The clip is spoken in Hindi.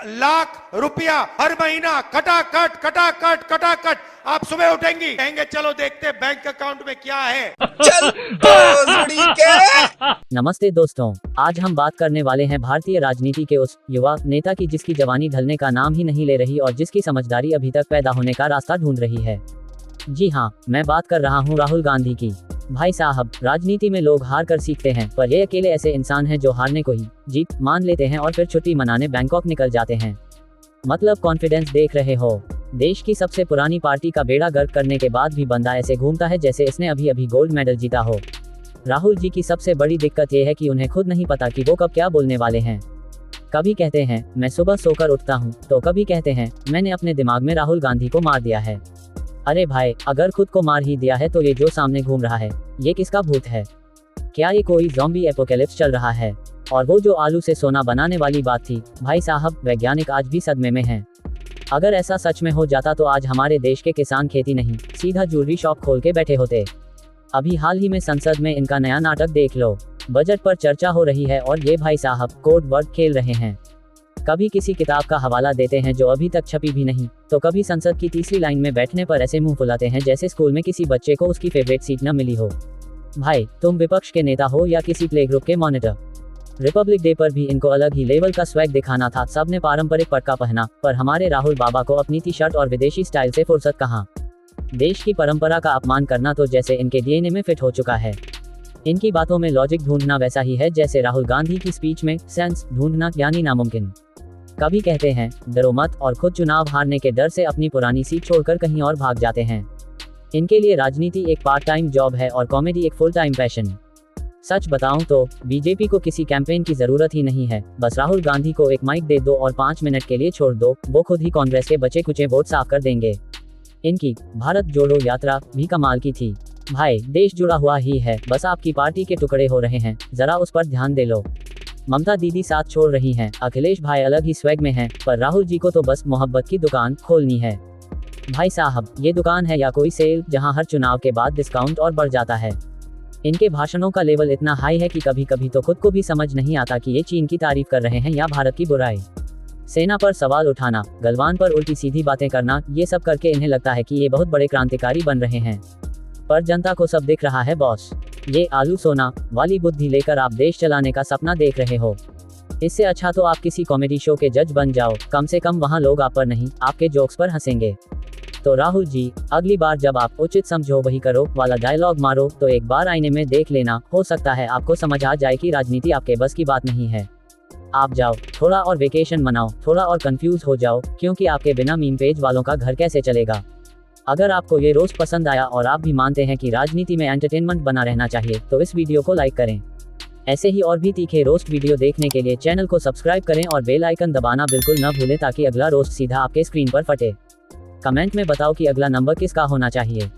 लाख रुपया हर महीना कटाकट कटाकट कटाकट। आप सुबह उठेंगी, कहेंगे चलो देखते बैंक अकाउंट में क्या है। चल के। नमस्ते दोस्तों, आज हम बात करने वाले हैं भारतीय राजनीति के उस युवा नेता की जिसकी जवानी ढलने का नाम ही नहीं ले रही और जिसकी समझदारी अभी तक पैदा होने का रास्ता ढूंढ रही है। जी हाँ, मैं बात कर रहा हूँ राहुल गांधी की। भाई साहब, राजनीति में लोग हार कर सीखते हैं, पर ये अकेले ऐसे इंसान हैं जो हारने को ही जीत मान लेते हैं और फिर छुट्टी मनाने बैंकॉक निकल जाते हैं। मतलब कॉन्फिडेंस देख रहे हो। देश की सबसे पुरानी पार्टी का बेड़ा गर्क करने के बाद भी बंदा ऐसे घूमता है जैसे इसने अभी अभी गोल्ड मेडल जीता हो। राहुल जी की सबसे बड़ी दिक्कत ये है कि उन्हें खुद नहीं पता कि वो कब क्या बोलने वाले हैं। कभी कहते हैं मैं सुबह सोकर उठता हूँ, तो कभी कहते हैं मैंने अपने दिमाग में राहुल गांधी को मार दिया है। अरे भाई, अगर खुद को मार ही दिया है तो ये जो सामने घूम रहा है ये किसका भूत है? क्या ये कोई ज़ॉम्बी एपोकैलिप्स चल रहा है? और वो जो आलू से सोना बनाने वाली बात थी, भाई साहब, वैज्ञानिक आज भी सदमे में हैं। अगर ऐसा सच में हो जाता तो आज हमारे देश के किसान खेती नहीं सीधा ज्वेलरी शॉप खोल के बैठे होते। अभी हाल ही में संसद में इनका नया नाटक देख लो। बजट पर चर्चा हो रही है और ये भाई साहब कोड वर्ड खेल रहे हैं। कभी किसी किताब का हवाला देते हैं जो अभी तक छपी भी नहीं, तो कभी संसद की तीसरी लाइन में बैठने पर ऐसे मुंह फुलाते हैं जैसे स्कूल में किसी बच्चे को उसकी फेवरेट सीट न मिली हो। भाई, तुम विपक्ष के नेता हो या किसी प्ले ग्रुप के मॉनिटर। रिपब्लिक डे पर भी इनको अलग ही लेवल का स्वैग दिखाना था। सबने पारंपरिक पटका पहना, पर हमारे राहुल बाबा को अपनी टी शर्ट और विदेशी स्टाइल से फुर्सत कहाँ। देश की परंपरा का अपमान करना तो जैसे इनके डीएनए में फिट हो चुका है। इनकी बातों में लॉजिक ढूंढना वैसा ही है जैसे राहुल गांधी की स्पीच में सेंस ढूंढना यानी नामुमकिन। कभी कहते हैं डरो मत और खुद चुनाव हारने के डर से अपनी पुरानी सीट छोड़कर कहीं और भाग जाते हैं। इनके लिए राजनीति एक पार्ट टाइम जॉब है और कॉमेडी एक फुल टाइम पैशन। सच बताऊं तो बीजेपी को किसी कैंपेन की जरूरत ही नहीं है। बस राहुल गांधी को एक माइक दे दो और 5 मिनट के लिए छोड़ दो, वो खुद ही कांग्रेस के बचे कुचे वोट साफ कर देंगे। इनकी भारत जोड़ो यात्रा भी कमाल की थी। भाई, देश जुड़ा हुआ ही है, बस आपकी पार्टी के टुकड़े हो रहे हैं, जरा उस पर ध्यान दे लो। ममता दीदी साथ छोड़ रही हैं, अखिलेश भाई अलग ही स्वैग में हैं, पर राहुल जी को तो बस मोहब्बत की दुकान खोलनी है। भाई साहब, ये दुकान है या कोई सेल जहां हर चुनाव के बाद डिस्काउंट और बढ़ जाता है। इनके भाषणों का लेवल इतना हाई है कि कभी कभी तो खुद को भी समझ नहीं आता कि ये चीन की तारीफ कर रहे हैं या भारत की बुराई। सेना पर सवाल उठाना, गलवान पर उल्टी सीधी बातें करना, ये सब करके इन्हें लगता है कि ये बहुत बड़े क्रांतिकारी बन रहे हैं। पर जनता को सब दिख रहा है बॉस। ये आलू सोना वाली बुद्धि लेकर आप देश चलाने का सपना देख रहे हो। इससे अच्छा तो आप किसी कॉमेडी शो के जज बन जाओ, कम से कम वहाँ लोग आप पर नहीं आपके जोक्स पर हंसेंगे। तो राहुल जी, अगली बार जब आप उचित समझो वही करो वाला डायलॉग मारो तो एक बार आईने में देख लेना, हो सकता है आपको समझ आ जाए कि राजनीति आपके बस की बात नहीं है। आप जाओ, थोड़ा और वेकेशन मनाओ, थोड़ा और कंफ्यूज हो जाओ, क्योंकि आपके बिना मीम पेज वालों का घर कैसे चलेगा। अगर आपको ये रोस्ट पसंद आया और आप भी मानते हैं कि राजनीति में एंटरटेनमेंट बना रहना चाहिए तो इस वीडियो को लाइक करें। ऐसे ही और भी तीखे रोस्ट वीडियो देखने के लिए चैनल को सब्सक्राइब करें और बेल आइकन दबाना बिल्कुल न भूलें ताकि अगला रोस्ट सीधा आपके स्क्रीन पर फटे। कमेंट में बताओ कि अगला नंबर किसका होना चाहिए।